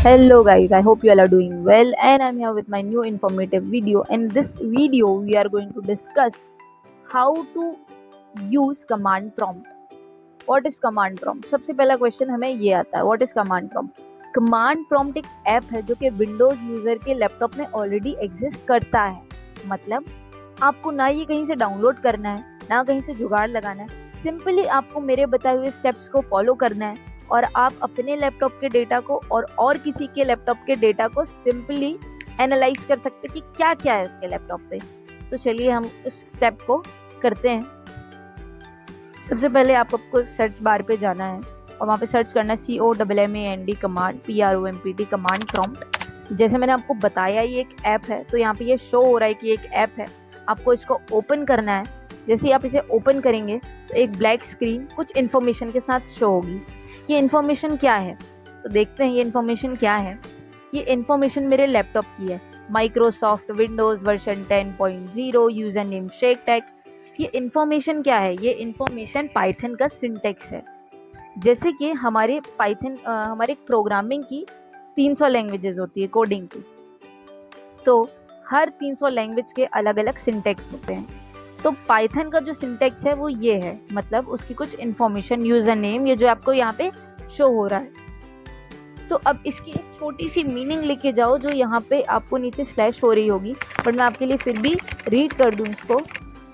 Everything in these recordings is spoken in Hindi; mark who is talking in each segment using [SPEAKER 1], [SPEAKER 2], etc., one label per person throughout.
[SPEAKER 1] Hello guys, I hope you all are doing well and I'm here with my new informative video. In this video we are going to discuss how to use command prompt. What is command prompt? सबसे पहला क्वेश्चन हमें ये आता है, what is command prompt? Command prompt एक ऐप है जो कि विंडोज यूजर के लैपटॉप में ऑलरेडी एग्जिस्ट करता है। मतलब आपको ना ये कहीं से डाउनलोड करना है, ना कहीं से जुगाड़ लगाना है। सिंपली आपको मेरे बताए हुए स्टेप्स को फॉलो करना है और आप अपने लैपटॉप के डेटा को और किसी के लैपटॉप के डेटा को सिंपली एनालाइज कर सकते कि क्या क्या है उसके लैपटॉप पे। तो चलिए हम उस स्टेप को करते हैं। सबसे पहले आपको सर्च बार पे जाना है और वहाँ पे सर्च करना है COMMAND command PROMPT command prompt. जैसे मैंने आपको बताया ये एक ऐप है, तो यहाँ पे ये शो हो रहा है कि एक ऐप है। आपको इसको ओपन करना है। जैसे ही आप इसे ओपन करेंगे तो एक ब्लैक स्क्रीन कुछ इन्फॉर्मेशन के साथ शो होगी। ये इन्फॉर्मेशन क्या है तो देखते हैं ये इन्फॉर्मेशन क्या है। ये इन्फॉर्मेशन मेरे लैपटॉप की है। Microsoft Windows version 10.0 user name शेकटेक। ये इन्फॉर्मेशन क्या है? ये इन्फॉर्मेशन पाइथन का सिंटेक्स है। जैसे कि हमारे हमारे प्रोग्रामिंग की 300 लैंग्वेजेस होती है कोडिंग की, तो हर 300 लैंग्वेज के अलग अलग सिंटेक्स होते हैं। तो पाइथन का जो सिंटेक्स है वो ये है, मतलब उसकी कुछ इन्फॉर्मेशन यूजर नेम, ये जो आपको यहाँ पे शो हो रहा है। तो अब इसकी एक छोटी सी मीनिंग लेके जाओ जो यहाँ पे आपको नीचे स्लैश हो रही होगी, बट मैं आपके लिए फिर भी रीड कर दूं इसको।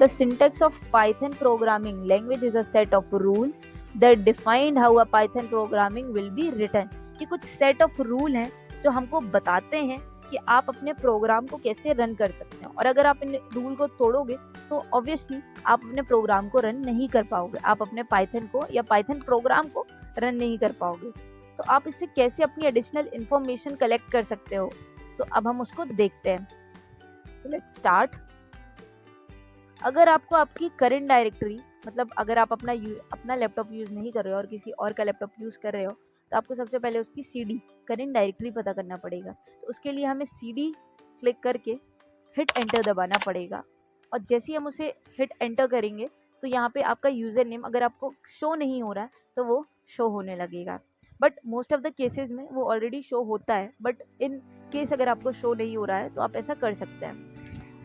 [SPEAKER 1] The syntax of Python programming language is a set of rule that defined how a Python programming will be written. ये कुछ सेट ऑफ रूल हैं जो हमको बताते हैं कि आप अपने प्रोग्राम को कैसे रन कर सकते हैं, और अगर आप इन रूल को तोड़ोगे तो ऑब्वियसली आप अपने प्रोग्राम को रन नहीं कर पाओगे, आप अपने पाइथन को या पाइथन प्रोग्राम को रन नहीं कर पाओगे। तो आप इससे कैसे अपनी एडिशनल इंफॉर्मेशन कलेक्ट कर सकते हो, तो अब हम उसको देखते हैं। तो लेट्स स्टार्ट। अगर आपको आपकी करंट डायरेक्टरी, मतलब अगर आप अपना लैपटॉप यूज़ नहीं कर रहे हो और किसी और का लैपटॉप यूज़ कर रहे हो, तो आपको सबसे पहले उसकी CD करंट डायरेक्टरी पता करना पड़ेगा। तो उसके लिए हमें CD क्लिक करके हिट एंटर दबाना पड़ेगा, और जैसे ही हम उसे हिट एंटर करेंगे तो यहाँ पे आपका यूज़र नेम अगर आपको शो नहीं हो रहा है तो वो शो होने लगेगा। But most of the cases में वो ऑलरेडी शो होता है, बट इन केस अगर आपको शो नहीं हो रहा है तो आप ऐसा कर सकते हैं।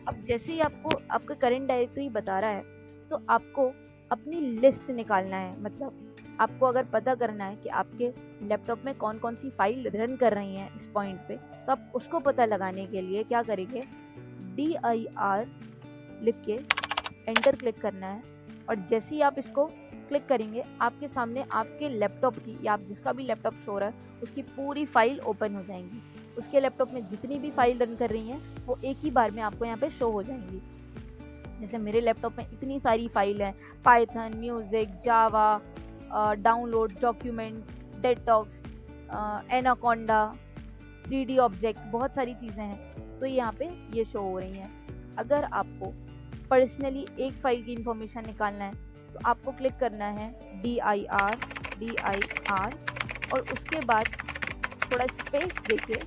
[SPEAKER 1] अब जैसे ही आपको आपका करंट डायरेक्टरी बता रहा है तो आपको अपनी लिस्ट निकालना है। मतलब आपको अगर पता करना है कि आपके लैपटॉप में कौन कौन सी फाइल रन कर रही हैं इस पॉइंट पे, तो आप उसको पता लगाने के लिए क्या करेंगे, DIR लिख के एंटर क्लिक करना है। और जैसे ही आप इसको क्लिक करेंगे आपके सामने आपके लैपटॉप की, या आप जिसका भी लैपटॉप शो रहा है उसकी पूरी फाइल ओपन हो जाएंगी। उसके लैपटॉप में जितनी भी फाइल रन कर रही हैं वो एक ही बार में आपको यहाँ पे शो हो जाएंगी। जैसे मेरे लैपटॉप में इतनी सारी फाइल हैं, Python, music, Java, download, documents, डेटॉक्स, एनाकोंडा, 3D ऑब्जेक्ट, बहुत सारी चीज़ें हैं, तो यहाँ पे ये शो हो रही हैं। अगर आपको पर्सनली एक फाइल की इंफॉर्मेशन निकालना है तो आपको क्लिक करना है DIR और उसके बाद थोड़ा स्पेस देके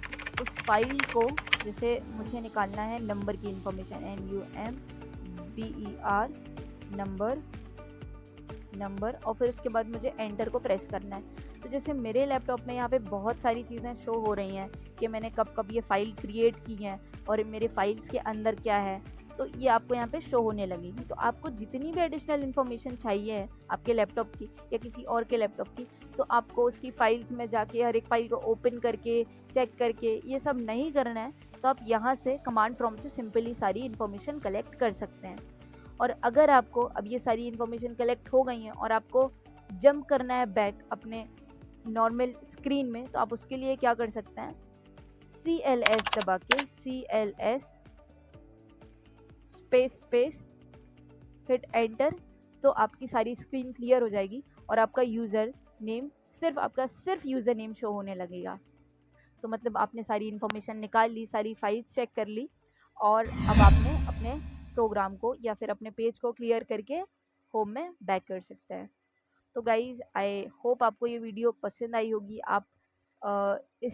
[SPEAKER 1] उस फाइल को, जैसे मुझे निकालना है नंबर की इंफॉर्मेशन, NUMBER नंबर, और फिर उसके बाद मुझे एंटर को प्रेस करना है। तो जैसे मेरे लैपटॉप में यहाँ पे बहुत सारी चीज़ें शो हो रही हैं कि मैंने कब कब ये फाइल क्रिएट की हैं और मेरे फाइल्स के अंदर क्या है, तो ये आपको यहाँ पे शो होने लगेगी। तो आपको जितनी भी एडिशनल इन्फॉर्मेशन चाहिए है आपके लैपटॉप की या किसी और के लैपटॉप की, तो आपको उसकी फाइल्स में जाके हर एक फाइल को ओपन करके चेक करके ये सब नहीं करना है। तो आप यहाँ से कमांड प्रॉम्प्ट से सिंपली सारी इन्फॉर्मेशन कलेक्ट कर सकते हैं। और अगर आपको अब ये सारी इन्फॉर्मेशन कलेक्ट हो गई हैं और आपको जंप करना है बैक अपने नॉर्मल स्क्रीन में, तो आप उसके लिए क्या कर सकते हैं, CLS दबा के CLS स्पेस हिट एंटर, तो आपकी सारी स्क्रीन क्लियर हो जाएगी और आपका यूज़र नेम सिर्फ यूज़र नेम शो होने लगेगा। तो मतलब आपने सारी इन्फॉर्मेशन निकाल ली, सारी फाइल्स चेक कर ली, और अब आपने अपने प्रोग्राम को या फिर अपने पेज को क्लियर करके होम में बैक कर सकते हैं। तो गाइज़, आई होप आपको ये वीडियो पसंद आई होगी। आप इस